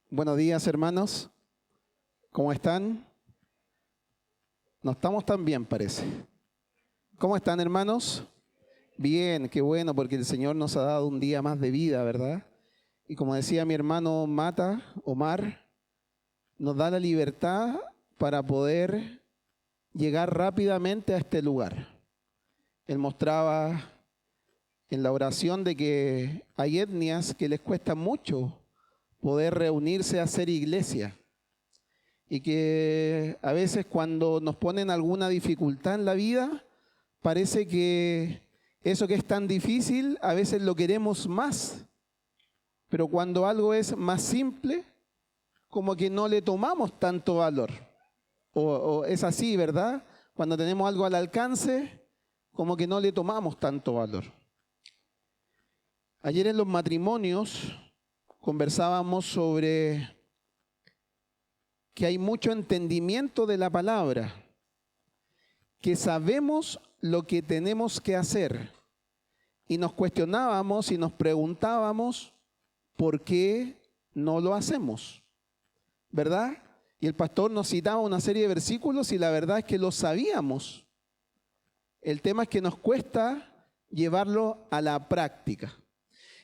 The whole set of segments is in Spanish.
Buenos días, hermanos. ¿Cómo están? No estamos tan bien, parece. ¿Cómo están, hermanos? Bien, qué bueno, porque el Señor nos ha dado un día más de vida, ¿verdad? Y como decía mi hermano Omar, nos da la libertad para poder llegar rápidamente a este lugar. Él mostraba en la oración de que hay etnias que les cuesta mucho poder reunirse a hacer iglesia. Y que a veces cuando nos ponen alguna dificultad en la vida, parece que eso que es tan difícil, a veces lo queremos más. Pero cuando algo es más simple, como que no le tomamos tanto valor. O es así, ¿verdad? Cuando tenemos algo al alcance, como que no le tomamos tanto valor. Ayer en los matrimonios conversábamos sobre que hay mucho entendimiento de la palabra, que sabemos lo que tenemos que hacer y nos cuestionábamos y nos preguntábamos por qué no lo hacemos, ¿verdad? Y el pastor nos citaba una serie de versículos y la verdad es que lo sabíamos. El tema es que nos cuesta llevarlo a la práctica.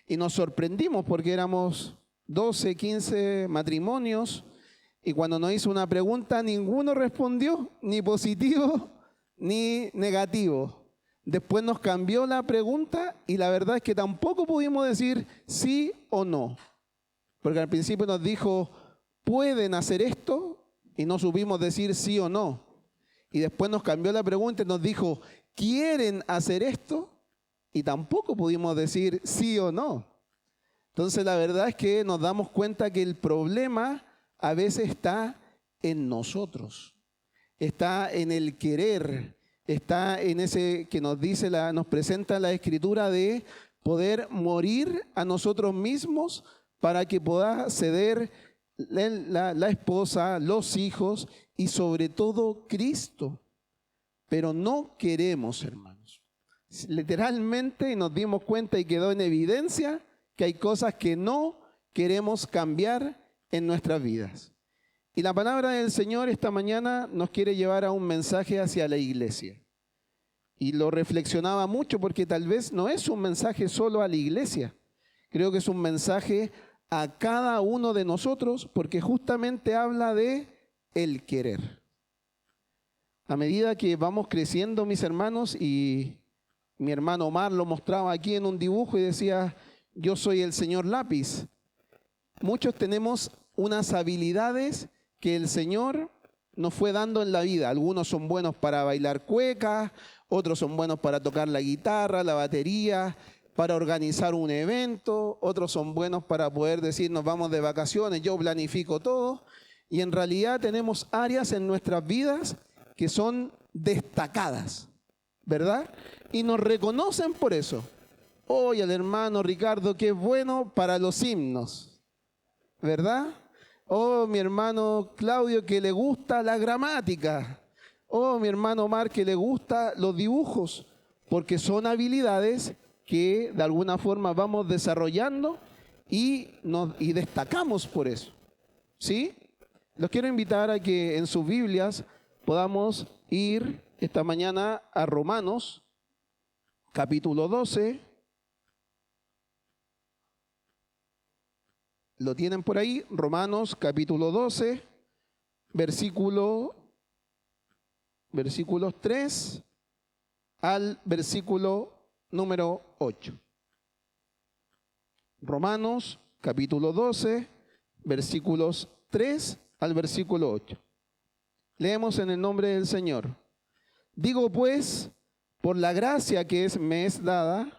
Y nos sorprendimos porque éramos 12, 15 matrimonios y cuando nos hizo una pregunta ninguno respondió, ni positivo ni negativo. Después nos cambió la pregunta y la verdad es que tampoco pudimos decir sí o no. Porque al principio nos dijo, ¿pueden hacer esto? Y no supimos decir sí o no. Y después nos cambió la pregunta y nos dijo, ¿quieren hacer esto? Y tampoco pudimos decir sí o no. Entonces la verdad es que nos damos cuenta que el problema a veces está en nosotros. Está en el querer, está en ese que nos dice, nos presenta la Escritura de poder morir a nosotros mismos para que pueda ceder la esposa, los hijos y sobre todo Cristo. Pero no queremos, hermanos. Literalmente nos dimos cuenta y quedó en evidencia que hay cosas que no queremos cambiar en nuestras vidas. Y la palabra del Señor esta mañana nos quiere llevar a un mensaje hacia la iglesia. Y lo reflexionaba mucho porque tal vez no es un mensaje solo a la iglesia. Creo que es un mensaje a cada uno de nosotros porque justamente habla de el querer. A medida que vamos creciendo, mis hermanos, y mi hermano Omar lo mostraba aquí en un dibujo y decía, yo soy el señor lápiz. Muchos tenemos unas habilidades que el Señor nos fue dando en la vida. Algunos son buenos para bailar cueca, otros son buenos para tocar la guitarra, la batería, para organizar un evento, otros son buenos para poder decir nos vamos de vacaciones, yo planifico todo. Y en realidad tenemos áreas en nuestras vidas que son destacadas, ¿verdad? Y nos reconocen por eso. Oye, el hermano Ricardo, que es bueno para los himnos, ¿verdad? Oh, mi hermano Claudio, que le gusta la gramática. Oh, mi hermano Omar, que le gusta los dibujos, porque son habilidades que de alguna forma vamos desarrollando y destacamos por eso. ¿Sí? Los quiero invitar a que en sus Biblias podamos ir esta mañana a Romanos, capítulo 12. ¿Lo tienen por ahí? Romanos capítulo 12, versículos 3 al versículo número 8. Romanos capítulo 12, versículos 3 al versículo 8. Leemos en el nombre del Señor. Digo pues, por la gracia que me es dada,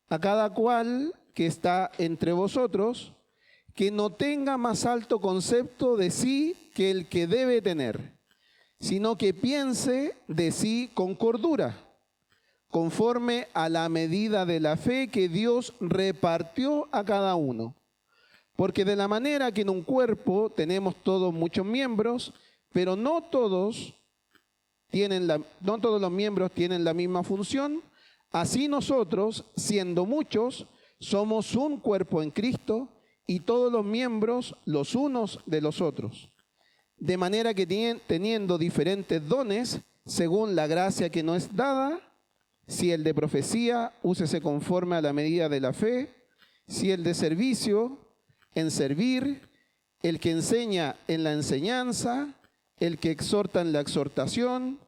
a cada cual que está entre vosotros, que no tenga más alto concepto de sí que el que debe tener, sino que piense de sí con cordura, conforme a la medida de la fe que Dios repartió a cada uno. Porque de la manera que en un cuerpo tenemos todos muchos miembros, pero no todos no todos los miembros tienen la misma función. Así nosotros, siendo muchos, somos un cuerpo en Cristo y todos los miembros los unos de los otros. De manera que teniendo diferentes dones, según la gracia que nos es dada, si el de profecía, úsese conforme a la medida de la fe, si el de servicio, en servir, el que enseña en la enseñanza, el que exhorta en la exhortación,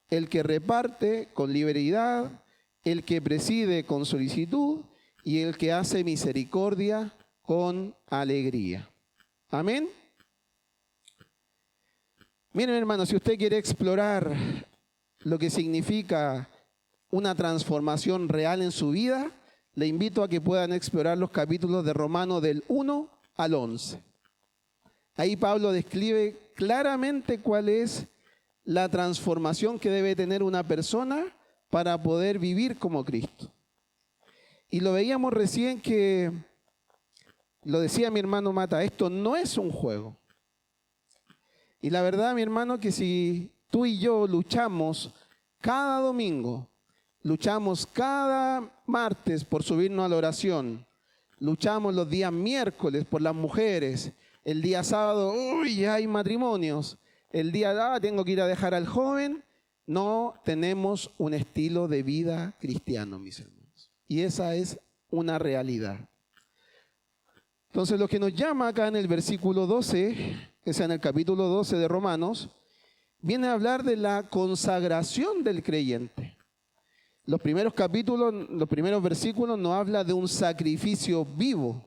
el que reparte con liberalidad, el que preside con solicitud y el que hace misericordia con alegría. Amén. Miren, hermanos, si usted quiere explorar lo que significa una transformación real en su vida, le invito a que puedan explorar los capítulos de Romanos del 1 al 11. Ahí Pablo describe claramente cuál es la transformación que debe tener una persona para poder vivir como Cristo. Y lo veíamos recién que, lo decía mi hermano Mata, esto no es un juego. Y la verdad, mi hermano, que si tú y yo luchamos cada domingo, luchamos cada martes por subirnos a la oración, luchamos los días miércoles por las mujeres, el día sábado, uy, hay matrimonios, el día, tengo que ir a dejar al joven, no tenemos un estilo de vida cristiano, mis hermanos. Y esa es una realidad. Entonces, lo que nos llama acá en el versículo 12, que sea en el capítulo 12 de Romanos, viene a hablar de la consagración del creyente. Los primeros capítulos, los primeros versículos nos habla de un sacrificio vivo.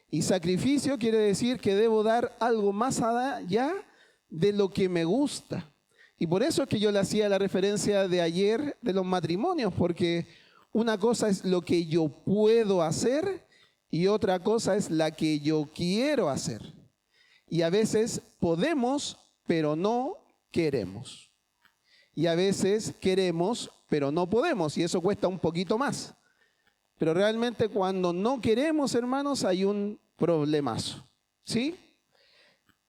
Y sacrificio quiere decir que debo dar algo más allá de lo que me gusta. Y por eso es que yo le hacía la referencia de ayer de los matrimonios, porque una cosa es lo que yo puedo hacer y otra cosa es la que yo quiero hacer. Y a veces podemos, pero no queremos. Y a veces queremos, pero no podemos, y eso cuesta un poquito más. Pero realmente cuando no queremos, hermanos, hay un problemazo. ¿Sí?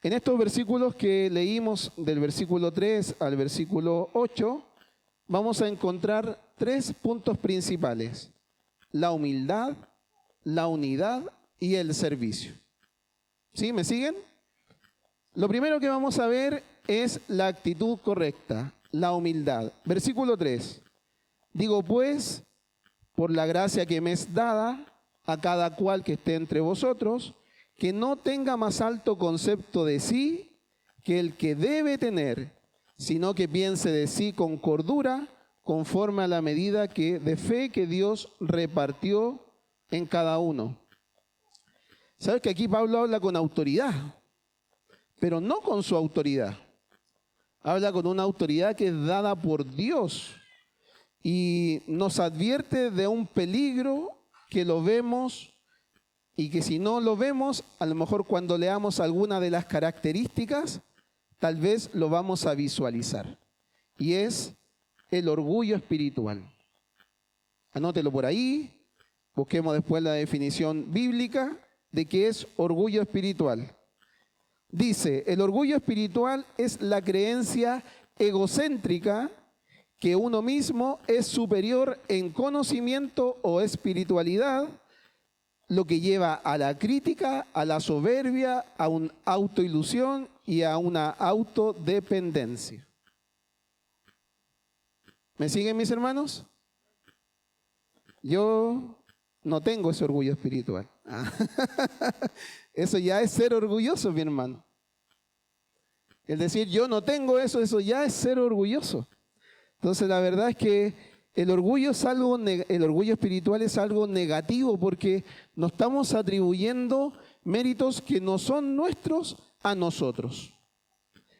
En estos versículos que leímos del versículo 3 al versículo 8, vamos a encontrar 3 puntos principales: la humildad, la unidad y el servicio. ¿Sí? ¿Me siguen? Lo primero que vamos a ver es la actitud correcta, la humildad. Versículo 3. Digo pues, por la gracia que me es dada a cada cual que esté entre vosotros, que no tenga más alto concepto de sí que el que debe tener, sino que piense de sí con cordura, conforme a la medida de fe que Dios repartió en cada uno. ¿Sabes que aquí Pablo habla con autoridad? Pero no con su autoridad. Habla con una autoridad que es dada por Dios. Y nos advierte de un peligro que lo vemos y que si no lo vemos, a lo mejor cuando leamos alguna de las características, tal vez lo vamos a visualizar. Y es el orgullo espiritual. Anótelo por ahí, busquemos después la definición bíblica de qué es orgullo espiritual. Dice, el orgullo espiritual es la creencia egocéntrica que uno mismo es superior en conocimiento o espiritualidad, lo que lleva a la crítica, a la soberbia, a una autoilusión y a una autodependencia. ¿Me siguen, mis hermanos? Yo no tengo ese orgullo espiritual. Eso ya es ser orgulloso, mi hermano. El decir yo no tengo eso, eso ya es ser orgulloso. Entonces la verdad es que el orgullo espiritual es algo negativo porque nos estamos atribuyendo méritos que no son nuestros a nosotros.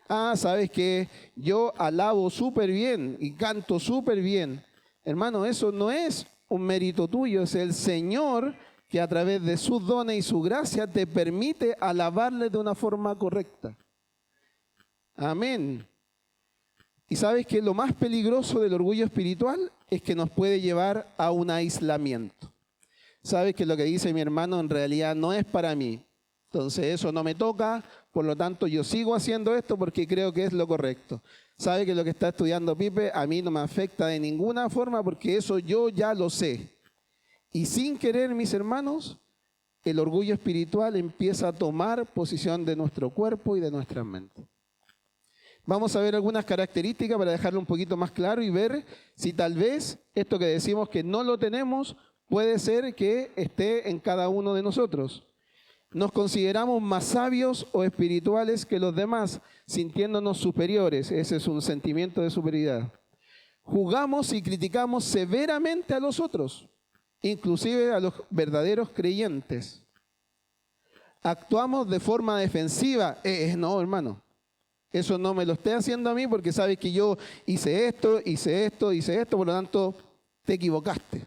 Sabes que yo alabo súper bien y canto súper bien. Hermano, eso no es un mérito tuyo, es el Señor que a través de sus dones y su gracia te permite alabarle de una forma correcta. Amén. Y sabes que lo más peligroso del orgullo espiritual es que nos puede llevar a un aislamiento. Sabes que lo que dice mi hermano en realidad no es para mí. Entonces eso no me toca por lo tanto yo sigo haciendo esto porque creo que es lo correcto. Sabe que lo que está estudiando Pipe a mí no me afecta de ninguna forma porque eso yo ya lo sé. Y sin querer, mis hermanos, el orgullo espiritual empieza a tomar posición de nuestro cuerpo y de nuestra mente. Vamos a ver algunas características para dejarlo un poquito más claro y ver si tal vez esto que decimos que no lo tenemos puede ser que esté en cada uno de nosotros. Nos consideramos más sabios o espirituales que los demás, sintiéndonos superiores. Ese es un sentimiento de superioridad. Juzgamos y criticamos severamente a los otros, inclusive a los verdaderos creyentes. Actuamos de forma defensiva. No, hermano, eso no me lo esté haciendo a mí porque sabes que yo hice esto, por lo tanto te equivocaste.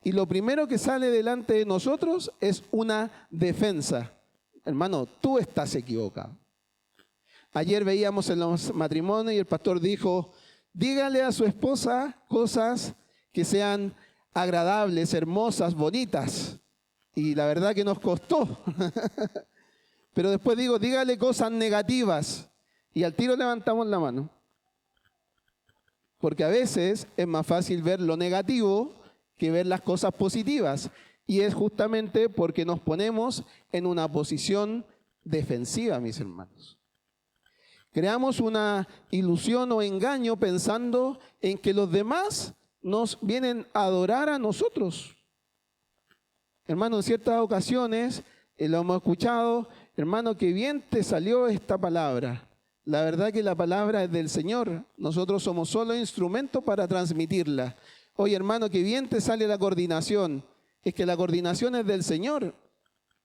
Y lo primero que sale delante de nosotros es una defensa. Hermano, tú estás equivocado. Ayer veíamos en los matrimonios y el pastor dijo, dígale a su esposa cosas que sean agradables, hermosas, bonitas. Y la verdad que nos costó. Pero después digo, dígale cosas negativas. Y al tiro levantamos la mano. Porque a veces es más fácil ver lo negativo que ver las cosas positivas. Y es justamente porque nos ponemos en una posición defensiva, mis hermanos. Creamos una ilusión o engaño pensando en que los demás nos vienen a adorar a nosotros. Hermano, en ciertas ocasiones lo hemos escuchado, hermano, qué bien te salió esta palabra. La verdad que la palabra es del Señor. Nosotros somos solo instrumentos para transmitirla. Oye, hermano, qué bien te sale la coordinación. Es que la coordinación es del Señor.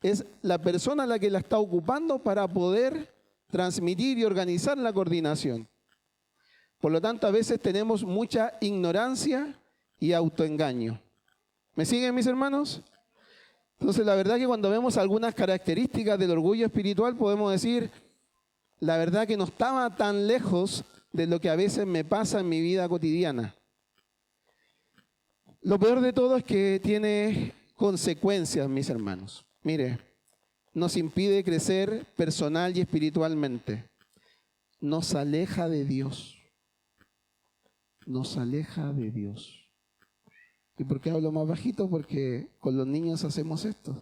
Es la persona la que la está ocupando para poder transmitir y organizar la coordinación. Por lo tanto, a veces tenemos mucha ignorancia y autoengaño. ¿Me siguen, mis hermanos? Entonces, la verdad que cuando vemos algunas características del orgullo espiritual, podemos decir, la verdad que no estaba tan lejos de lo que a veces me pasa en mi vida cotidiana. Lo peor de todo es que tiene consecuencias, mis hermanos. Mire, nos impide crecer personal y espiritualmente. Nos aleja de Dios. Nos aleja de Dios. ¿Y por qué hablo más bajito? Porque con los niños hacemos esto.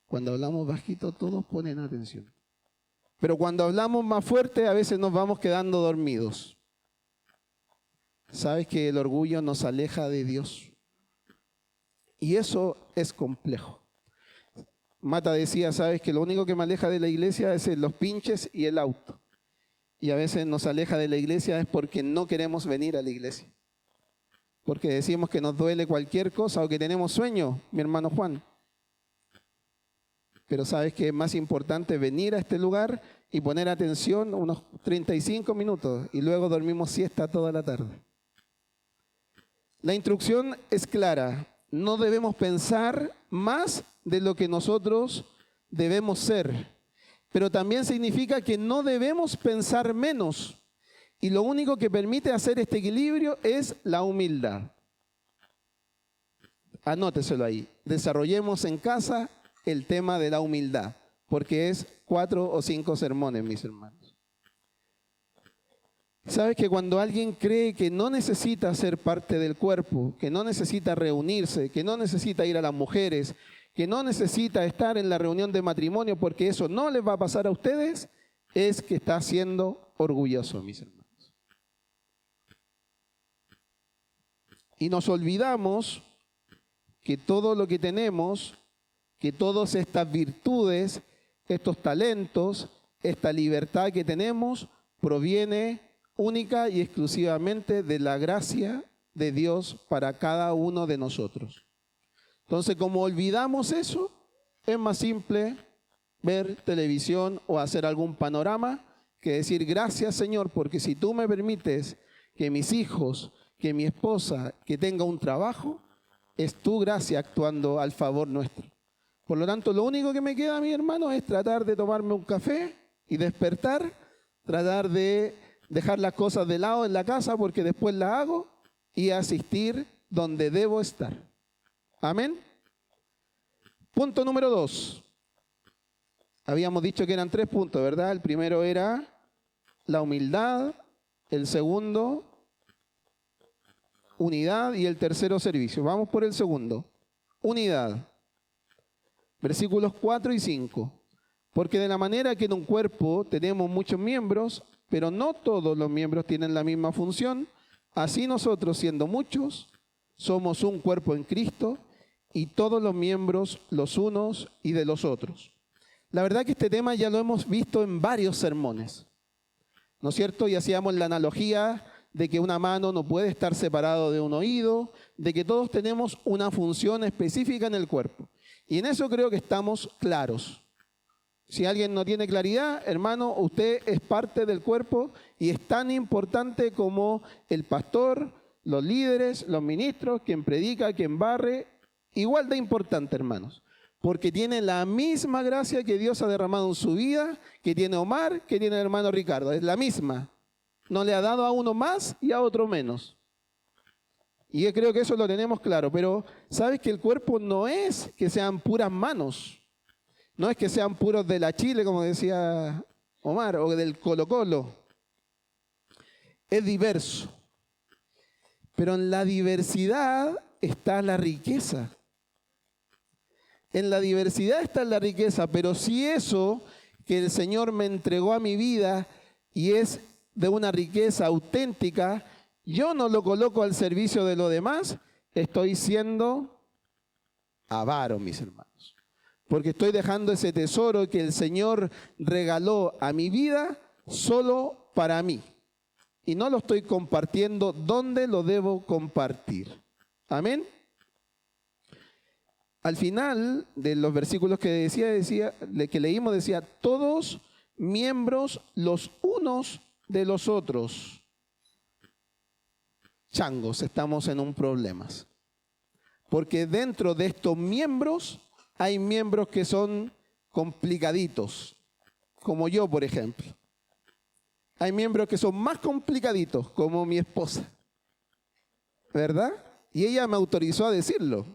Cuando hablamos bajito, todos ponen atención. Pero cuando hablamos más fuerte, a veces nos vamos quedando dormidos. ¿Sabes que el orgullo nos aleja de Dios? Y eso es complejo. Mata decía, sabes que lo único que me aleja de la iglesia es los pinches y el auto. Y a veces nos aleja de la iglesia es porque no queremos venir a la iglesia. Porque decimos que nos duele cualquier cosa o que tenemos sueño, mi hermano Juan. Pero sabes que es más importante venir a este lugar y poner atención unos 35 minutos y luego dormimos siesta toda la tarde. La instrucción es clara. No debemos pensar más de lo que nosotros debemos ser. Pero también significa que no debemos pensar menos. Y lo único que permite hacer este equilibrio es la humildad. Anóteselo ahí. Desarrollemos en casa el tema de la humildad, porque es 4 o 5 sermones, mis hermanos. ¿Sabes que cuando alguien cree que no necesita ser parte del cuerpo, que no necesita reunirse, que no necesita ir a las mujeres, que no necesita estar en la reunión de matrimonio porque eso no les va a pasar a ustedes, es que está siendo orgulloso, mis hermanos? Y nos olvidamos que todo lo que tenemos, que todas estas virtudes, estos talentos, esta libertad que tenemos, proviene única y exclusivamente de la gracia de Dios para cada uno de nosotros. Entonces, como olvidamos eso, es más simple ver televisión o hacer algún panorama que decir gracias, Señor, porque si tú me permites que mis hijos, que mi esposa, que tenga un trabajo, es tu gracia actuando al favor nuestro. Por lo tanto, lo único que me queda, mi hermano, es tratar de tomarme un café y despertar, tratar de dejar las cosas de lado en la casa porque después las hago y asistir donde debo estar. Amén. Punto número 2. Habíamos dicho que eran 3 puntos, ¿verdad? El primero era la humildad, el segundo, unidad y el tercero, servicio. Vamos por el segundo. Unidad. Versículos 4 y 5. Porque de la manera que en un cuerpo tenemos muchos miembros, pero no todos los miembros tienen la misma función, así nosotros, siendo muchos, somos un cuerpo en Cristo y todos los miembros los unos y de los otros. La verdad que este tema ya lo hemos visto en varios sermones, ¿no es cierto? Y hacíamos la analogía de que una mano no puede estar separado de un oído, de que todos tenemos una función específica en el cuerpo. Y en eso creo que estamos claros. Si alguien no tiene claridad, hermano, usted es parte del cuerpo y es tan importante como el pastor, los líderes, los ministros, quien predica, quien barre, igual de importante, hermanos. Porque tiene la misma gracia que Dios ha derramado en su vida, que tiene Omar, que tiene el hermano Ricardo. Es la misma. No le ha dado a uno más y a otro menos. Y yo creo que eso lo tenemos claro. Pero sabes que el cuerpo no es que sean puras manos. No es que sean puros de la Chile, como decía Omar, o del Colo-Colo. Es diverso. Pero en la diversidad está la riqueza. En la diversidad está la riqueza, pero si eso que el Señor me entregó a mi vida y es de una riqueza auténtica, yo no lo coloco al servicio de lo demás, estoy siendo avaro, mis hermanos. Porque estoy dejando ese tesoro que el Señor regaló a mi vida solo para mí. Y no lo estoy compartiendo donde lo debo compartir. Amén. Al final de los versículos que que leímos, decía, todos miembros los unos de los otros. Changos, estamos en un problema. Porque dentro de estos miembros hay miembros que son complicaditos, como yo, por ejemplo. Hay miembros que son más complicaditos, como mi esposa. ¿Verdad? Y ella me autorizó a decirlo.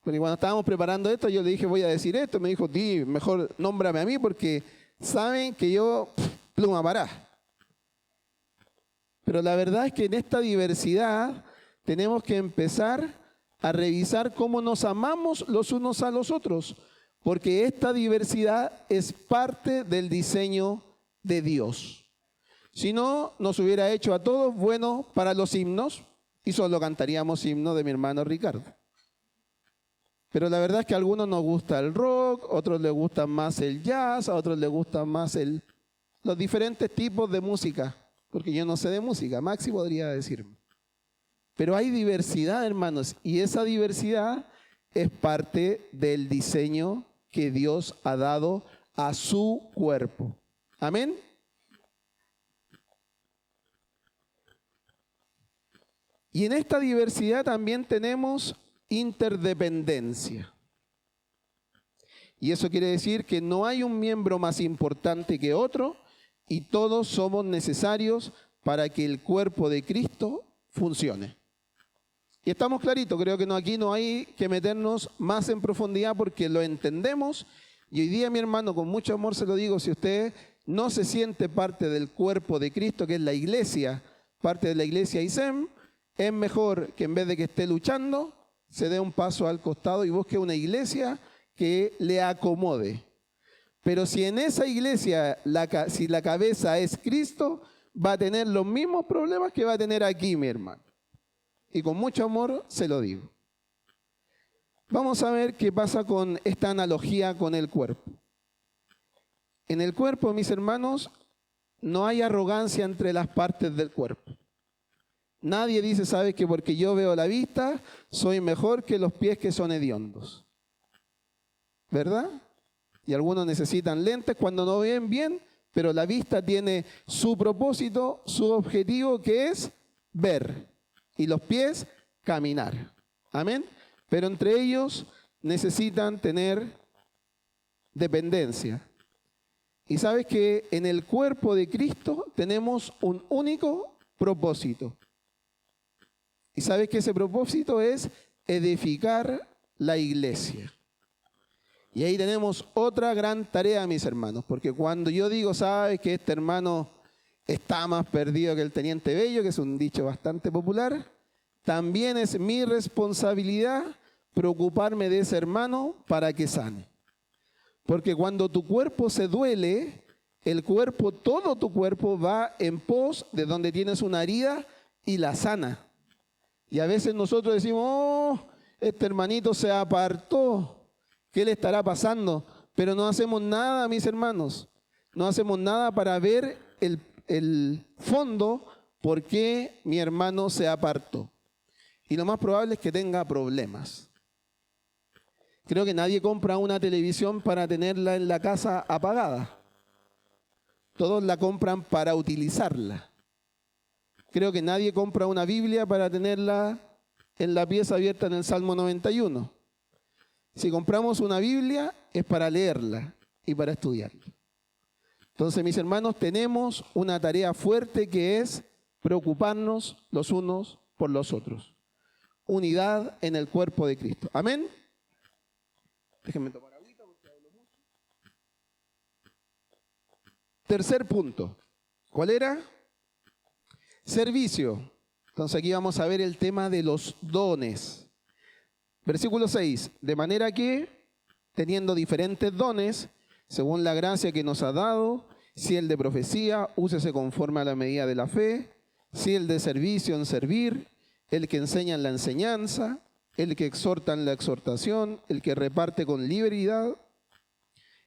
Porque cuando estábamos preparando esto, yo le dije, voy a decir esto. Me dijo, di, mejor nómbrame a mí porque saben que yo, pluma pará. Pero la verdad es que en esta diversidad tenemos que empezar a revisar cómo nos amamos los unos a los otros. Porque esta diversidad es parte del diseño de Dios. Si no, nos hubiera hecho a todos buenos para los himnos y solo cantaríamos himnos de mi hermano Ricardo. Pero la verdad es que a algunos nos gusta el rock, a otros les gusta más el jazz, a otros les gusta más los diferentes tipos de música. Porque yo no sé de música, Maxi podría decirme. Pero hay diversidad, hermanos, y esa diversidad es parte del diseño que Dios ha dado a su cuerpo. Amén. Y en esta diversidad también tenemos interdependencia. Y eso quiere decir que no hay un miembro más importante que otro y todos somos necesarios para que el cuerpo de Cristo funcione. Y estamos claritos, creo que aquí no hay que meternos más en profundidad porque lo entendemos. Y hoy día, mi hermano, con mucho amor se lo digo, si usted no se siente parte del cuerpo de Cristo, que es la iglesia, parte de la iglesia ISEM, es mejor que en vez de que esté luchando, se dé un paso al costado y busque una iglesia que le acomode. Pero si en esa iglesia, si la cabeza es Cristo, va a tener los mismos problemas que va a tener aquí, mi hermano. Y con mucho amor se lo digo. Vamos a ver qué pasa con esta analogía con el cuerpo. En el cuerpo, mis hermanos, no hay arrogancia entre las partes del cuerpo. Nadie dice, ¿sabes que porque yo veo la vista, soy mejor que los pies que son hediondos? ¿Verdad? Y algunos necesitan lentes cuando no ven bien, pero la vista tiene su propósito, su objetivo, que es ver. Y los pies, caminar. Amén. Pero entre ellos necesitan tener dependencia. Y sabes que en el cuerpo de Cristo tenemos un único propósito. Y sabes que ese propósito es edificar la iglesia. Y ahí tenemos otra gran tarea, mis hermanos, porque cuando yo digo, sabes que este hermano está más perdido que el teniente Bello, que es un dicho bastante popular, también es mi responsabilidad preocuparme de ese hermano para que sane. Porque cuando tu cuerpo se duele, el cuerpo, todo tu cuerpo va en pos de donde tienes una herida y la sana. Y a veces nosotros decimos, oh, este hermanito se apartó, ¿qué le estará pasando? Pero no hacemos nada, mis hermanos. No hacemos nada para ver el fondo por qué mi hermano se apartó. Y lo más probable es que tenga problemas. Creo que nadie compra una televisión para tenerla en la casa apagada. Todos la compran para utilizarla. Creo que nadie compra una Biblia para tenerla en la pieza abierta en el Salmo 91. Si compramos una Biblia es para leerla y para estudiarla. Entonces, mis hermanos, tenemos una tarea fuerte que es preocuparnos los unos por los otros. Unidad en el cuerpo de Cristo. Amén. Déjenme tomar agüita porque hablo mucho. Tercer punto. ¿Cuál era? Servicio. Entonces aquí vamos a ver el tema de los dones. Versículo 6. De manera que, teniendo diferentes dones, según la gracia que nos ha dado, si el de profecía, úsese conforme a la medida de la fe, si el de servicio, en servir, el que enseña en la enseñanza, el que exhorta en la exhortación, el que reparte con liberalidad,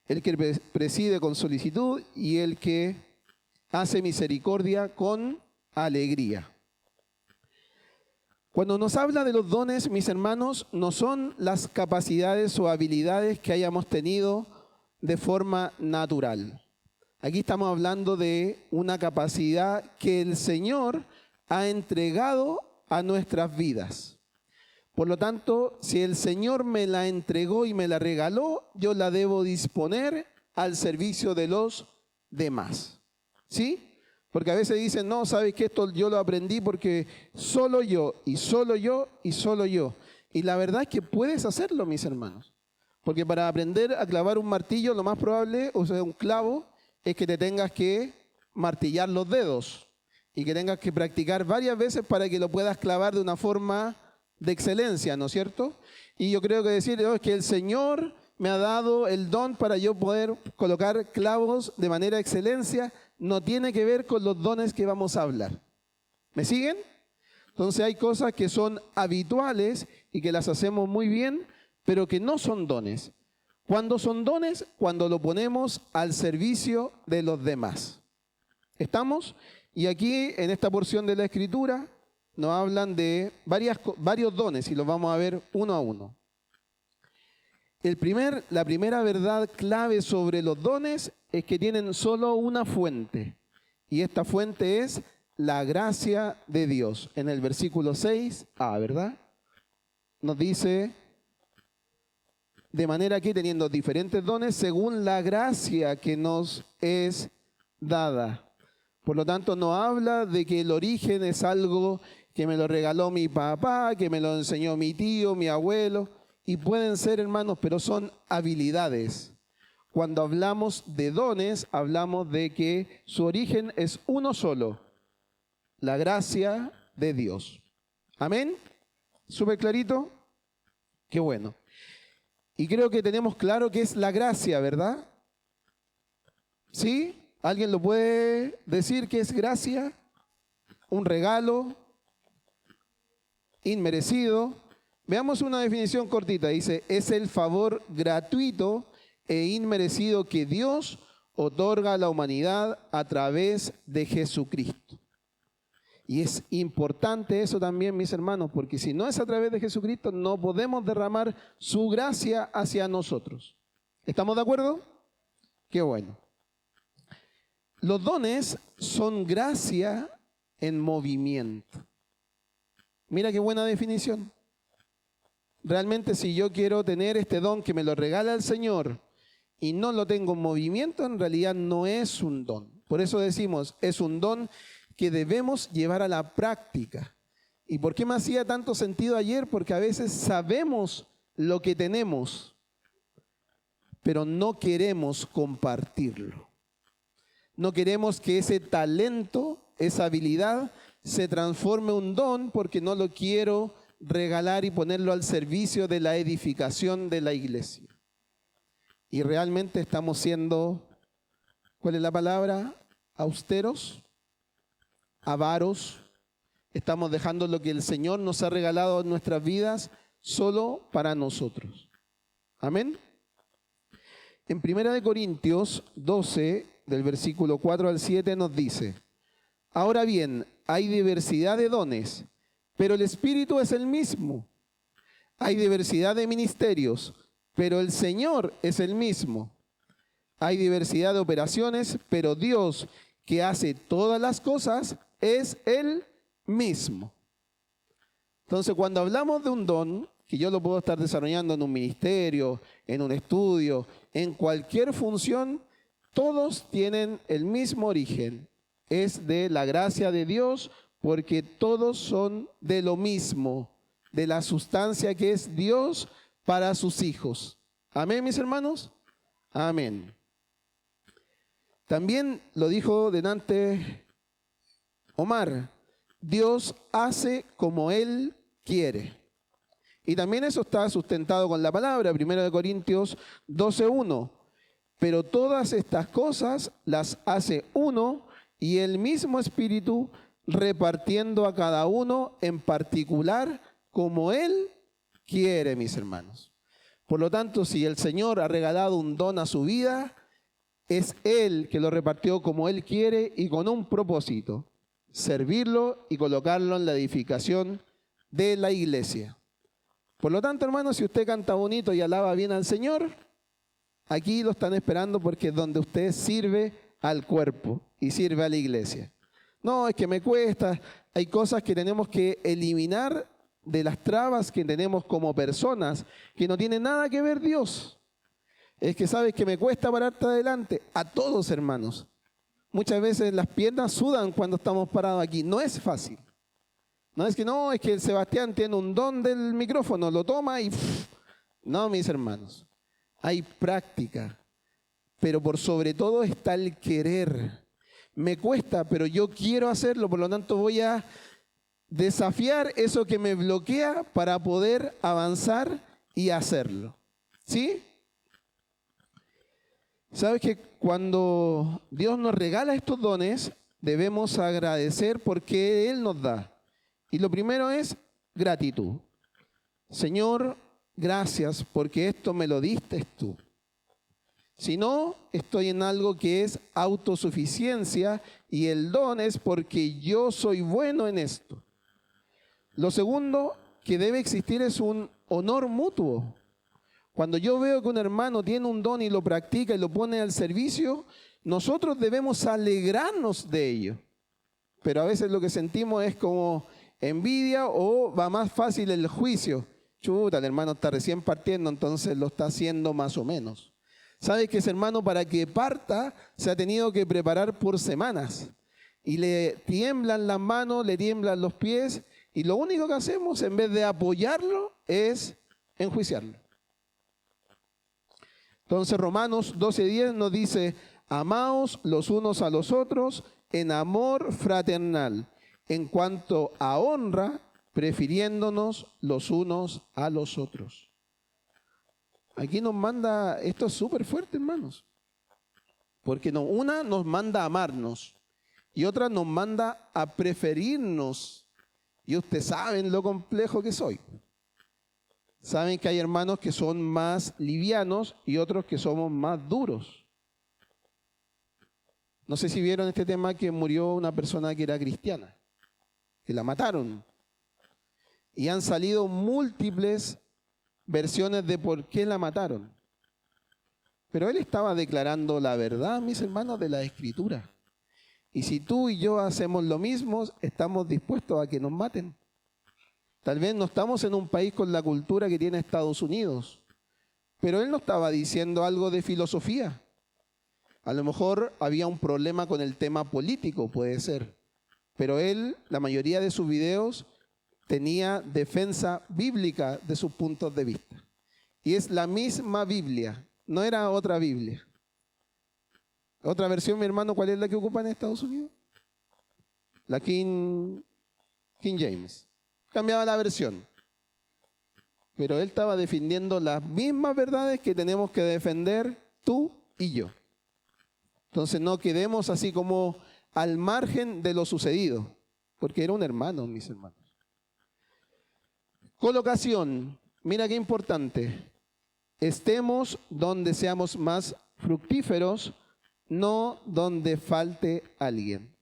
el que preside con solicitud y el que hace misericordia con alegría. Cuando nos habla de los dones, mis hermanos, no son las capacidades o habilidades que hayamos tenido de forma natural. Aquí estamos hablando de una capacidad que el Señor ha entregado a nuestras vidas. Por lo tanto, si el Señor me la entregó y me la regaló, yo la debo disponer al servicio de los demás. ¿Sí? Porque a veces dicen, no, ¿sabes qué? Esto yo lo aprendí porque solo yo, y solo yo, y solo yo. Y la verdad es que puedes hacerlo, mis hermanos. Porque para aprender a clavar un martillo, lo más probable, o sea, un clavo, es que te tengas que martillar los dedos. Y que tengas que practicar varias veces para que lo puedas clavar de una forma de excelencia, ¿no es cierto? Y yo creo que decir es que el Señor me ha dado el don para yo poder colocar clavos de manera de excelencia, no tiene que ver con los dones que vamos a hablar. ¿Me siguen? Entonces hay cosas que son habituales y que las hacemos muy bien, pero que no son dones. ¿Cuándo son dones? Cuando lo ponemos al servicio de los demás. ¿Estamos? Y aquí, en esta porción de la Escritura, nos hablan de varios dones y los vamos a ver uno a uno. La primera verdad clave sobre los dones es que tienen solo una fuente. Y esta fuente es la gracia de Dios. En el versículo 6, ¿verdad? Nos dice, de manera que teniendo diferentes dones según la gracia que nos es dada. Por lo tanto, no habla de que el origen es algo que me lo regaló mi papá, que me lo enseñó mi tío, mi abuelo. Y pueden ser, hermanos, pero son habilidades. Cuando hablamos de dones, hablamos de que su origen es uno solo, la gracia de Dios. ¿Amén? ¿Súper clarito? Qué bueno. Y creo que tenemos claro qué es la gracia, ¿verdad? ¿Sí? ¿Alguien lo puede decir qué es gracia? Un regalo inmerecido. Veamos una definición cortita. Dice, es el favor gratuito e inmerecido que Dios otorga a la humanidad a través de Jesucristo. Y es importante eso también, mis hermanos, porque si no es a través de Jesucristo, no podemos derramar su gracia hacia nosotros. ¿Estamos de acuerdo? Qué bueno. Los dones son gracia en movimiento. Mira qué buena definición. Realmente si yo quiero tener este don que me lo regala el Señor y no lo tengo en movimiento, en realidad no es un don. Por eso decimos, es un don que debemos llevar a la práctica. ¿Y por qué me hacía tanto sentido ayer? Porque a veces sabemos lo que tenemos, pero no queremos compartirlo. No queremos que ese talento, esa habilidad, se transforme en un don porque no lo quiero regalar y ponerlo al servicio de la edificación de la iglesia. Y realmente estamos siendo, ¿cuál es la palabra? Austeros, avaros. Estamos dejando lo que el Señor nos ha regalado en nuestras vidas solo para nosotros. Amén. En 1 Corintios 12, del versículo 4 al 7, nos dice: ahora bien, hay diversidad de dones, pero el Espíritu es el mismo. Hay diversidad de ministerios, pero el Señor es el mismo. Hay diversidad de operaciones, pero Dios, que hace todas las cosas, es el mismo. Entonces, cuando hablamos de un don, que yo lo puedo estar desarrollando en un ministerio, en un estudio, en cualquier función, todos tienen el mismo origen. Es de la gracia de Dios, porque todos son de lo mismo, de la sustancia que es Dios para sus hijos. Amén, mis hermanos. Amén. También lo dijo delante Omar: Dios hace como Él quiere. Y también eso está sustentado con la palabra, 1 Corintios 12:1. Pero todas estas cosas las hace uno, y el mismo Espíritu, repartiendo a cada uno en particular como Él quiere, mis hermanos. Por lo tanto, si el Señor ha regalado un don a su vida, es Él que lo repartió como Él quiere y con un propósito: servirlo y colocarlo en la edificación de la iglesia. Por lo tanto, hermanos, si usted canta bonito y alaba bien al Señor, aquí lo están esperando, porque es donde usted sirve al cuerpo y sirve a la iglesia. No, es que me cuesta. Hay cosas que tenemos que eliminar de las trabas que tenemos como personas, que no tiene nada que ver Dios. Es que sabes que me cuesta pararte adelante. A todos, hermanos. Muchas veces las piernas sudan cuando estamos parados aquí. No es fácil. No es que el Sebastián tiene un don del micrófono, lo toma y... No, mis hermanos. Hay práctica. Pero por sobre todo está el querer. Me cuesta, pero yo quiero hacerlo. Por lo tanto, voy a desafiar eso que me bloquea para poder avanzar y hacerlo. ¿Sí? ¿Sabes que cuando Dios nos regala estos dones, debemos agradecer porque Él nos da? Y lo primero es gratitud. Señor, gracias porque esto me lo diste tú. Si no, estoy en algo que es autosuficiencia, y el don es porque yo soy bueno en esto. Lo segundo que debe existir es un honor mutuo. Cuando yo veo que un hermano tiene un don y lo practica y lo pone al servicio, nosotros debemos alegrarnos de ello. Pero a veces lo que sentimos es como envidia, o va más fácil el juicio. Chuta, el hermano está recién partiendo, entonces lo está haciendo más o menos. ¿Sabe que ese hermano, para que parta, se ha tenido que preparar por semanas? Y le tiemblan las manos, le tiemblan los pies, y lo único que hacemos, en vez de apoyarlo, es enjuiciarlo. Entonces Romanos 12:10 nos dice: amaos los unos a los otros en amor fraternal, en cuanto a honra, prefiriéndonos los unos a los otros. Aquí nos manda, esto es súper fuerte, hermanos, porque una nos manda a amarnos y otra nos manda a preferirnos. Y ustedes saben lo complejo que soy. Saben que hay hermanos que son más livianos y otros que somos más duros. No sé si vieron este tema, que murió una persona que era cristiana, que la mataron. Y han salido múltiples versiones de por qué la mataron. Pero él estaba declarando la verdad, mis hermanos, de la Escritura. Y si tú y yo hacemos lo mismo, estamos dispuestos a que nos maten. Tal vez no estamos en un país con la cultura que tiene Estados Unidos, pero él no estaba diciendo algo de filosofía. A lo mejor había un problema con el tema político, puede ser. Pero él, la mayoría de sus videos, tenía defensa bíblica de sus puntos de vista. Y es la misma Biblia No era otra Biblia. Otra versión, mi hermano, ¿cuál es la que ocupa en Estados Unidos? La King James. Cambiaba la versión. Pero él estaba defendiendo las mismas verdades que tenemos que defender tú y yo. Entonces no quedemos así como al margen de lo sucedido, porque era un hermano, mis hermanos. Colocación, mira qué importante. Estemos donde seamos más fructíferos, no donde falte alguien.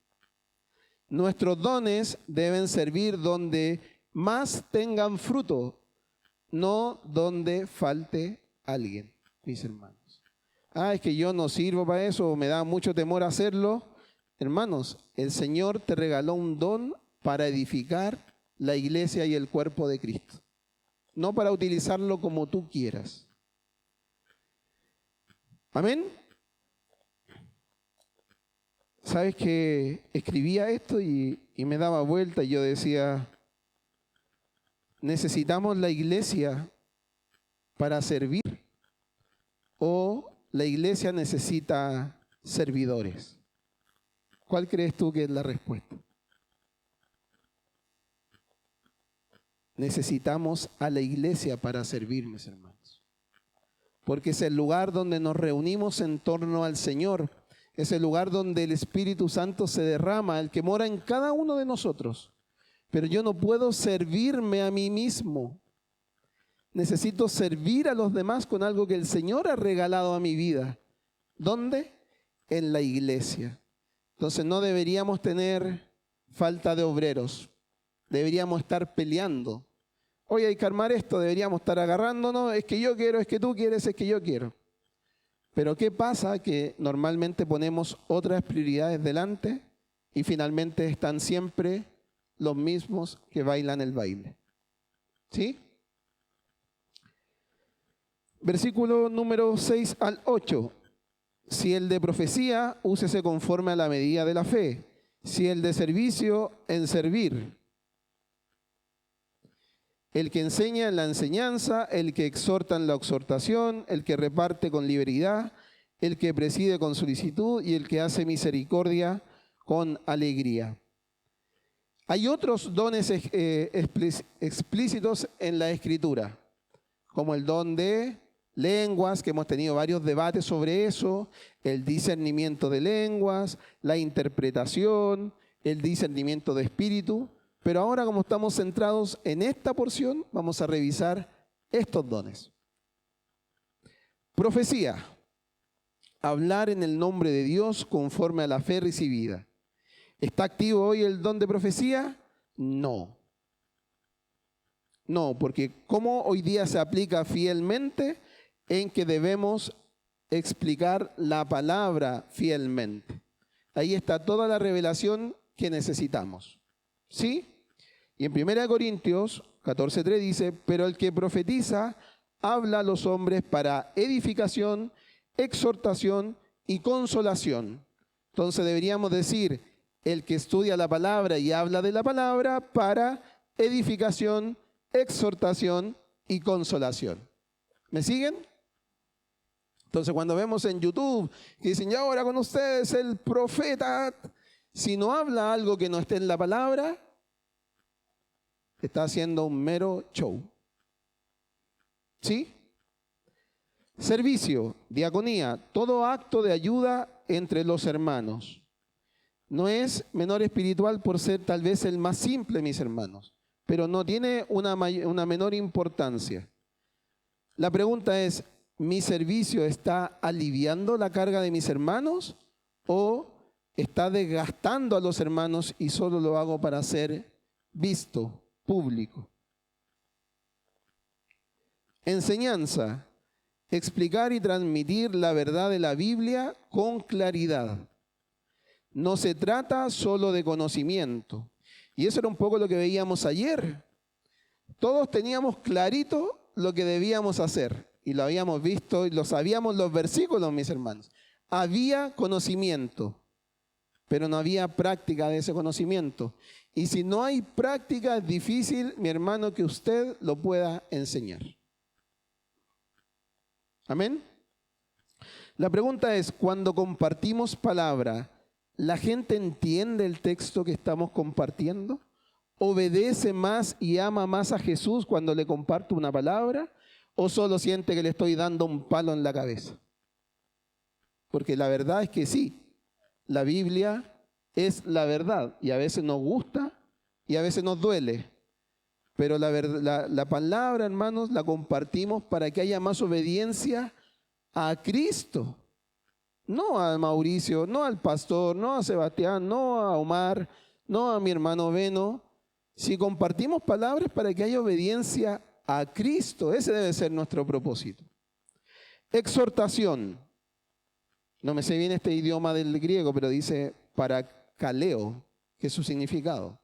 Nuestros dones deben servir donde más tengan fruto, no donde falte alguien, mis hermanos. Es que yo no sirvo para eso, me da mucho temor hacerlo. Hermanos, el Señor te regaló un don para edificar la iglesia y el cuerpo de Cristo, no para utilizarlo como tú quieras. Amén. Sabes que escribía esto y me daba vuelta y yo decía, ¿necesitamos la iglesia para servir o la iglesia necesita servidores? ¿Cuál crees tú que es la respuesta? Necesitamos a la iglesia para servir, mis hermanos. Porque es el lugar donde nos reunimos en torno al Señor. Es el lugar donde el Espíritu Santo se derrama, el que mora en cada uno de nosotros. Pero yo no puedo servirme a mí mismo. Necesito servir a los demás con algo que el Señor ha regalado a mi vida. ¿Dónde? En la iglesia. Entonces no deberíamos tener falta de obreros. Deberíamos estar peleando. Hoy hay que armar esto, deberíamos estar agarrándonos. Es que yo quiero, es que tú quieres, es que yo quiero. Pero ¿qué pasa? Que normalmente ponemos otras prioridades delante y finalmente están siempre los mismos que bailan el baile. ¿Sí? Versículo número 6 al 8. Si el de profecía, úsese conforme a la medida de la fe. Si el de servicio, en servir. El que enseña en la enseñanza, el que exhorta en la exhortación, el que reparte con liberalidad, el que preside con solicitud y el que hace misericordia con alegría. Hay otros dones explícitos en la Escritura, como el don de lenguas, que hemos tenido varios debates sobre eso, el discernimiento de lenguas, la interpretación, el discernimiento de espíritu. Pero ahora, como estamos centrados en esta porción, vamos a revisar estos dones. Profecía. Hablar en el nombre de Dios conforme a la fe recibida. ¿Está activo hoy el don de profecía? No. No, porque ¿cómo hoy día se aplica fielmente? En que debemos explicar la palabra fielmente. Ahí está toda la revelación que necesitamos. ¿Sí? Y en 1 Corintios 14:3 dice, pero el que profetiza habla a los hombres para edificación, exhortación y consolación. Entonces deberíamos decir, el que estudia la palabra y habla de la palabra para edificación, exhortación y consolación. ¿Me siguen? Entonces cuando vemos en YouTube que dicen, y ahora con ustedes el profeta, si no habla algo que no esté en la palabra, está haciendo un mero show. ¿Sí? Servicio, diaconía, todo acto de ayuda entre los hermanos. No es menor espiritual por ser tal vez el más simple, mis hermanos, pero no tiene una menor importancia. La pregunta es, ¿mi servicio está aliviando la carga de mis hermanos o está desgastando a los hermanos y solo lo hago para ser visto, público? Enseñanza, explicar y transmitir la verdad de la Biblia con claridad. No se trata solo de conocimiento. Y eso era un poco lo que veíamos ayer. Todos teníamos clarito lo que debíamos hacer. Y lo habíamos visto y lo sabíamos los versículos, mis hermanos. Había conocimiento, pero no había práctica de ese conocimiento. Y si no hay práctica, es difícil, mi hermano, que usted lo pueda enseñar. ¿Amén? La pregunta es, cuando compartimos palabra, ¿la gente entiende el texto que estamos compartiendo? ¿Obedece más y ama más a Jesús cuando le comparto una palabra? ¿O solo siente que le estoy dando un palo en la cabeza? Porque la verdad es que sí, la Biblia es la verdad y a veces nos gusta y a veces nos duele. Pero la palabra, hermanos, la compartimos para que haya más obediencia a Cristo. No a Mauricio, no al pastor, no a Sebastián, no a Omar, no a mi hermano Beno. Si compartimos palabras para que haya obediencia a Cristo, ese debe ser nuestro propósito. Exhortación. No me sé bien este idioma del griego, pero dice parakaleo, que es su significado.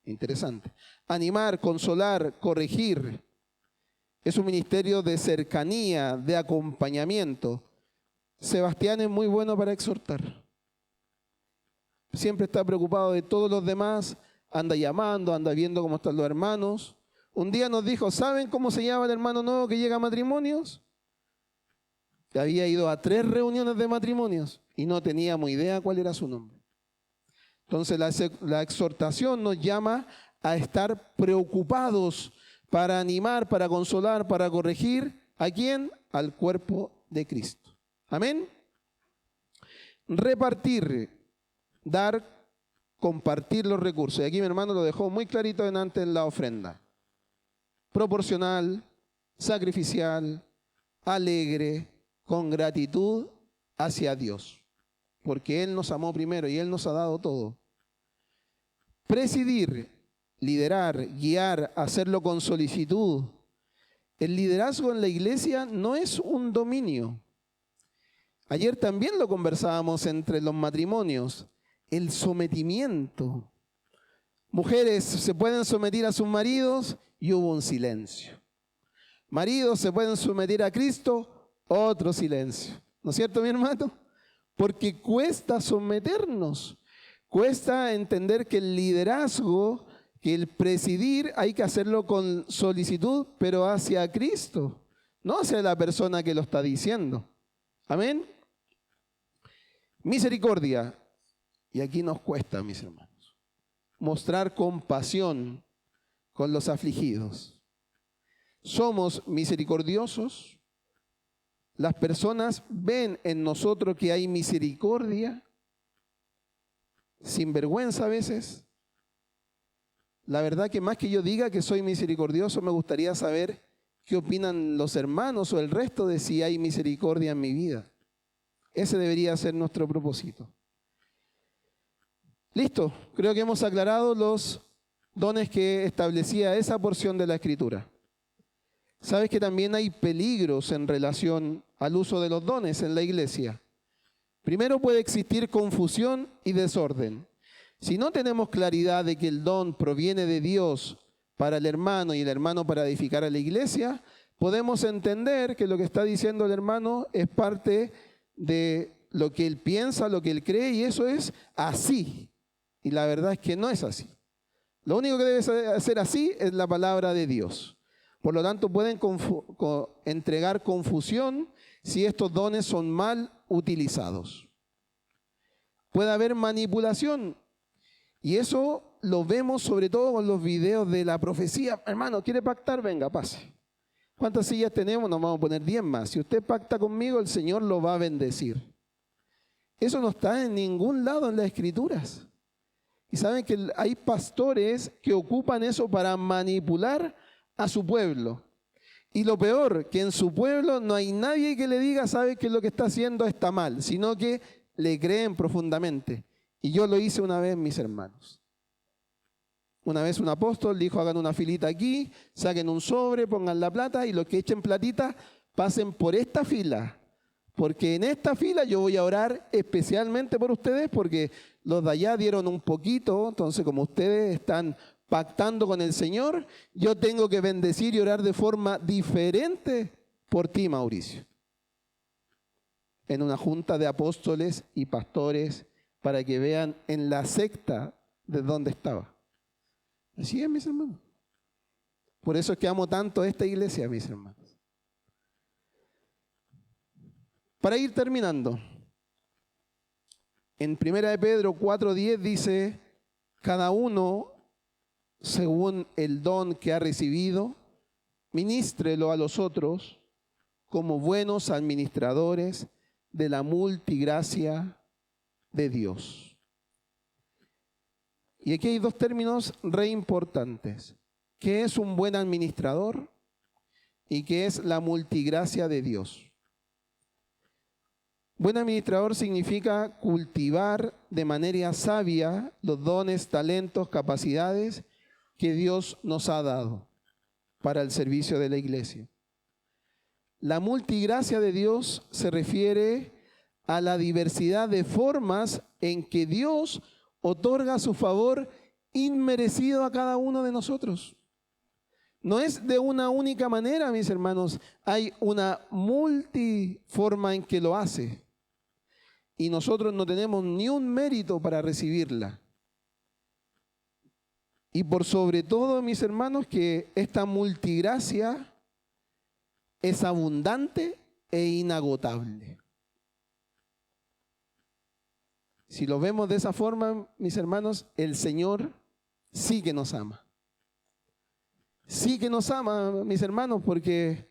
Interesante. Animar, consolar, corregir. Es un ministerio de cercanía, de acompañamiento. Sebastián es muy bueno para exhortar. Siempre está preocupado de todos los demás, anda llamando, anda viendo cómo están los hermanos. Un día nos dijo, ¿saben cómo se llama el hermano nuevo que llega a matrimonios? Había ido a 3 reuniones de matrimonios y no teníamos idea cuál era su nombre. Entonces la exhortación nos llama a estar preocupados para animar, para consolar, para corregir. ¿A quién? Al cuerpo de Cristo. Amén. Repartir, dar, compartir los recursos. Y aquí mi hermano lo dejó muy clarito delante en la ofrenda. Proporcional, sacrificial, alegre, con gratitud hacia Dios. Porque Él nos amó primero y Él nos ha dado todo. Presidir, liderar, guiar, hacerlo con solicitud. El liderazgo en la iglesia no es un dominio. Ayer también lo conversábamos entre los matrimonios. El sometimiento. Mujeres se pueden someter a sus maridos y hubo un silencio. Maridos se pueden someter a Cristo, otro silencio. ¿No es cierto, mi hermano? Porque cuesta someternos. Cuesta entender que el liderazgo, que el presidir, hay que hacerlo con solicitud, pero hacia Cristo, no hacia la persona que lo está diciendo. Amén. Misericordia. Y aquí nos cuesta, mis hermanos, mostrar compasión con los afligidos. Somos misericordiosos. Las personas ven en nosotros que hay misericordia, sin vergüenza a veces. La verdad que más que yo diga que soy misericordioso, me gustaría saber qué opinan los hermanos o el resto de si hay misericordia en mi vida. Ese debería ser nuestro propósito. Listo, creo que hemos aclarado los dones que establecía esa porción de la Escritura. ¿Sabes que también hay peligros en relación al uso de los dones en la iglesia? Primero puede existir confusión y desorden. Si no tenemos claridad de que el don proviene de Dios para el hermano y el hermano para edificar a la iglesia, podemos entender que lo que está diciendo el hermano es parte de lo que él piensa, lo que él cree, y eso es así. Y la verdad es que no es así. Lo único que debe ser así es la palabra de Dios. Por lo tanto, pueden entregar confusión si estos dones son mal utilizados. Puede haber manipulación. Y eso lo vemos sobre todo con los videos de la profecía. Hermano, ¿quiere pactar? Venga, pase. ¿Cuántas sillas tenemos? Nos vamos a poner 10 más. Si usted pacta conmigo, el Señor lo va a bendecir. Eso no está en ningún lado en las Escrituras. Y saben que hay pastores que ocupan eso para manipular a su pueblo. Y lo peor, que en su pueblo no hay nadie que le diga, sabe que lo que está haciendo está mal, sino que le creen profundamente. Y yo lo hice una vez, mis hermanos. Una vez un apóstol dijo, hagan una filita aquí, saquen un sobre, pongan la plata y los que echen platita pasen por esta fila. Porque en esta fila yo voy a orar especialmente por ustedes porque los de allá dieron un poquito, entonces como ustedes están pactando con el Señor, yo tengo que bendecir y orar de forma diferente por ti, Mauricio. En una junta de apóstoles y pastores para que vean en la secta de dónde estaba. Así es, mis hermanos. Por eso es que amo tanto esta iglesia, mis hermanos. Para ir terminando, en 1 de Pedro 4:10 dice, cada uno, según el don que ha recibido, ministrelo a los otros como buenos administradores de la multigracia de Dios. Y aquí hay dos términos re importantes. ¿Qué es un buen administrador? ¿Y qué es la multigracia de Dios? Buen administrador significa cultivar de manera sabia los dones, talentos, capacidades que Dios nos ha dado para el servicio de la iglesia. La multigracia de Dios se refiere a la diversidad de formas en que Dios otorga su favor inmerecido a cada uno de nosotros. No es de una única manera, mis hermanos. Hay una multiforma en que lo hace. Y nosotros no tenemos ni un mérito para recibirla. Y por sobre todo, mis hermanos, que esta multigracia es abundante e inagotable. Si lo vemos de esa forma, mis hermanos, el Señor sí que nos ama. Sí que nos ama, mis hermanos, porque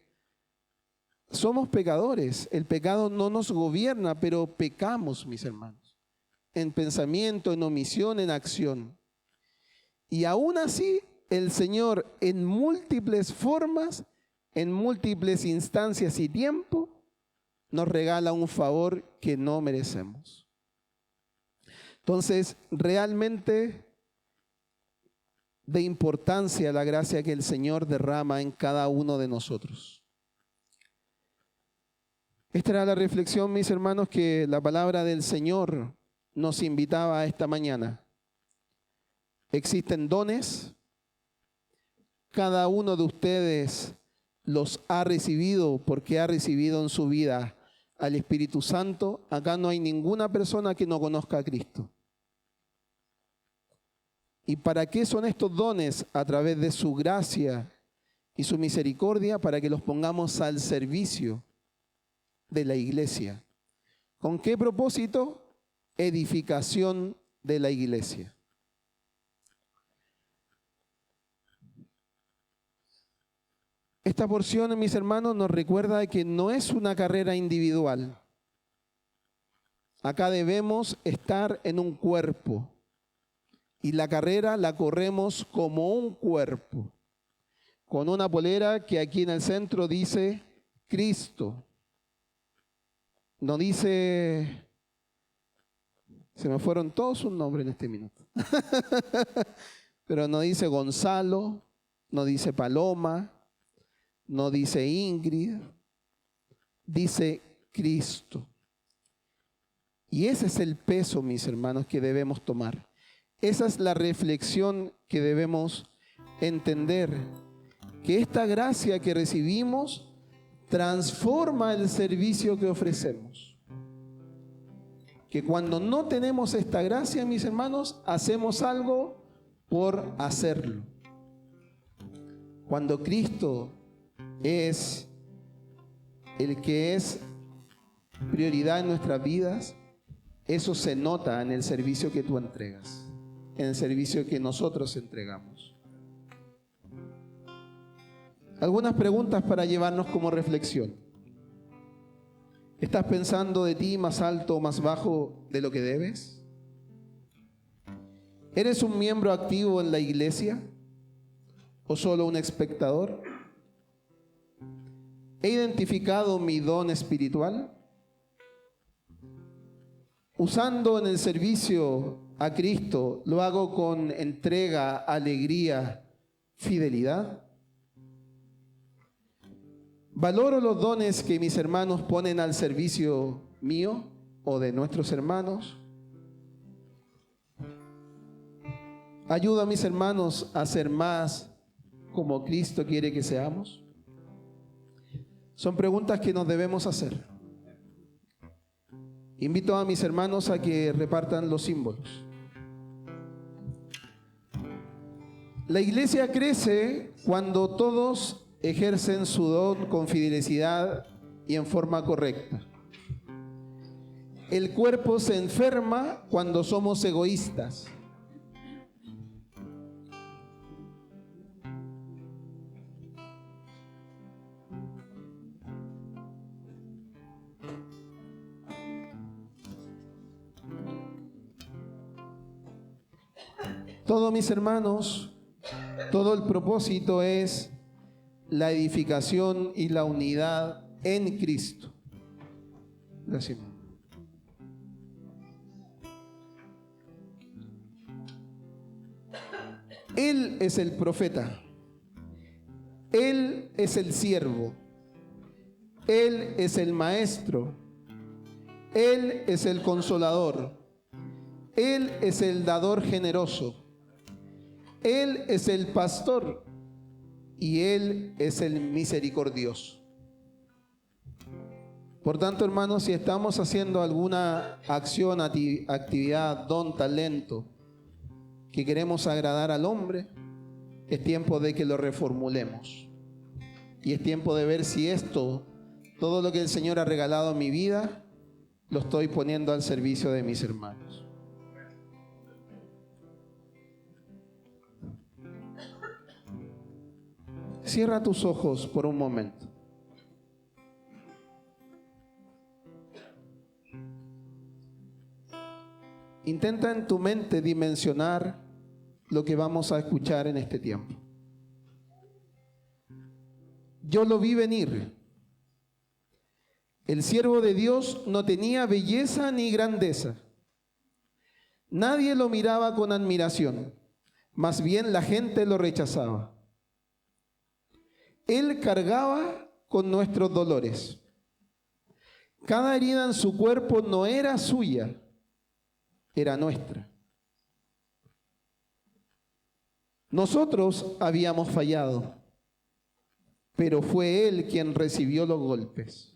somos pecadores. El pecado no nos gobierna, pero pecamos, mis hermanos, en pensamiento, en omisión, en acción. Y aún así, el Señor en múltiples formas, en múltiples instancias y tiempo, nos regala un favor que no merecemos. Entonces, realmente de importancia la gracia que el Señor derrama en cada uno de nosotros. Esta era la reflexión, mis hermanos, que la palabra del Señor nos invitaba a esta mañana. Existen dones, cada uno de ustedes los ha recibido porque ha recibido en su vida al Espíritu Santo. Acá no hay ninguna persona que no conozca a Cristo. ¿Y para qué son estos dones? A través de su gracia y su misericordia, para que los pongamos al servicio de la iglesia. ¿Con qué propósito? Edificación de la iglesia. Esta porción, mis hermanos, nos recuerda que no es una carrera individual. Acá debemos estar en un cuerpo. Y la carrera la corremos como un cuerpo. Con una polera que aquí en el centro dice Cristo. No dice... Se me fueron todos sus nombres en este minuto. Pero no dice Gonzalo, no dice Paloma, no dice Ingrid, dice Cristo. Y ese es el peso, mis hermanos, que debemos tomar. Esa es la reflexión que debemos entender. Que esta gracia que recibimos transforma el servicio que ofrecemos. Que cuando no tenemos esta gracia, mis hermanos, hacemos algo por hacerlo. Cuando Cristo es el que es prioridad en nuestras vidas, eso se nota en el servicio que tú entregas, en el servicio que nosotros entregamos. Algunas preguntas para llevarnos como reflexión. ¿Estás pensando de ti más alto o más bajo de lo que debes? ¿Eres un miembro activo en la iglesia o solo un espectador? ¿He identificado mi don espiritual? Usando en el servicio a Cristo, ¿lo hago con entrega, alegría, fidelidad? ¿Valoro los dones que mis hermanos ponen al servicio mío o de nuestros hermanos? ¿Ayudo a mis hermanos a ser más como Cristo quiere que seamos? Son preguntas que nos debemos hacer. Invito a mis hermanos a que repartan los símbolos. La iglesia crece cuando todos ejercen su don con fidelidad y en forma correcta. El cuerpo se enferma cuando somos egoístas. Todo, mis hermanos, todo el propósito es la edificación y la unidad en Cristo. Gracias. Él es el profeta. Él es el siervo. Él es el maestro. Él es el consolador. Él es el dador generoso. Él es el pastor y Él es el misericordioso. Por tanto, hermanos, si estamos haciendo alguna acción, actividad, don, talento, que queremos agradar al hombre, es tiempo de que lo reformulemos. Y es tiempo de ver si esto, todo lo que el Señor ha regalado en mi vida, lo estoy poniendo al servicio de mis hermanos. Cierra tus ojos por un momento. Intenta en tu mente dimensionar lo que vamos a escuchar en este tiempo. Yo lo vi venir. El siervo de Dios no tenía belleza ni grandeza. Nadie lo miraba con admiración, más bien la gente lo rechazaba. Él cargaba con nuestros dolores. Cada herida en su cuerpo no era suya, era nuestra. Nosotros habíamos fallado, pero fue Él quien recibió los golpes.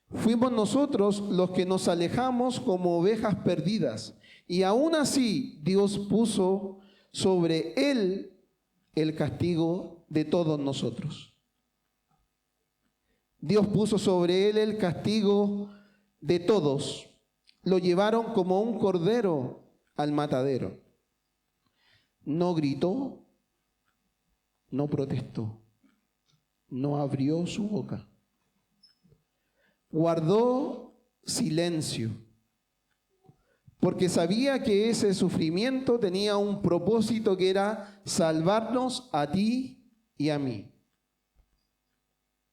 Fuimos nosotros los que nos alejamos como ovejas perdidas, y aún así Dios puso sobre Él el castigo de todos nosotros. Dios puso sobre Él el castigo de todos. Lo llevaron como un cordero al matadero. No gritó, no protestó, no abrió su boca. Guardó silencio, porque sabía que ese sufrimiento tenía un propósito, que era salvarnos a ti y a mí.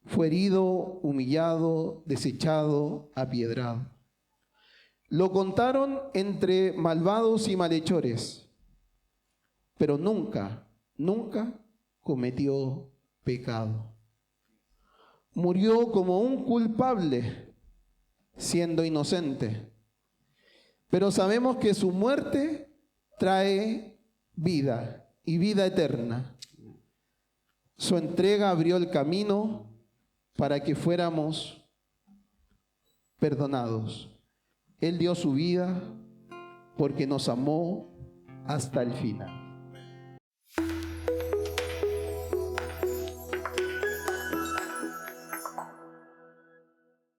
Fue herido, humillado, desechado, apiedrado. Lo contaron entre malvados y malhechores, pero nunca cometió pecado. Murió como un culpable, siendo inocente. Pero sabemos que su muerte trae vida y vida eterna. Su entrega abrió el camino para que fuéramos perdonados. Él dio su vida porque nos amó hasta el final.